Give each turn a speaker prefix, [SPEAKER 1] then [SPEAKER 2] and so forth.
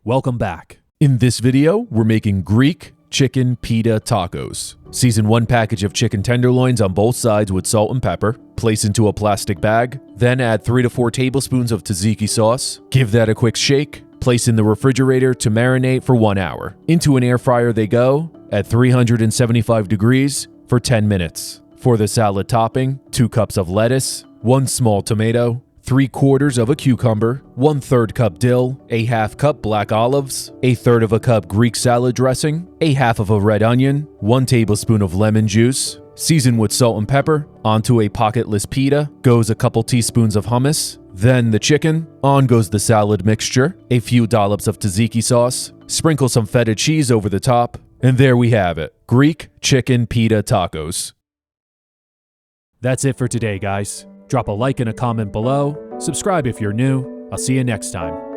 [SPEAKER 1] Welcome back. In this video, we're making Greek chicken pita tacos. Season 1 package of chicken tenderloins on both sides with salt and pepper. Place into a plastic bag. Then add 3 to 4 tablespoons of tzatziki sauce. Give that a quick shake. Place in the refrigerator to marinate for 1 hour. Into an air fryer they go at 375 degrees for 10 minutes. For the salad topping, 2 cups of lettuce, 1 small tomato, 3/4 of a cucumber, 1/3 cup dill, a half cup black olives, a third of a cup Greek salad dressing, a half of a red onion, 1 tablespoon of lemon juice. Season with salt and pepper. Onto a pocketless pita goes a couple teaspoons of hummus. Then the chicken. On goes the salad mixture, a few dollops of tzatziki sauce. Sprinkle some feta cheese over the top. And there we have it. Greek chicken pita tacos. That's it for today, guys. Drop a like and a comment below. Subscribe if you're new. I'll see you next time.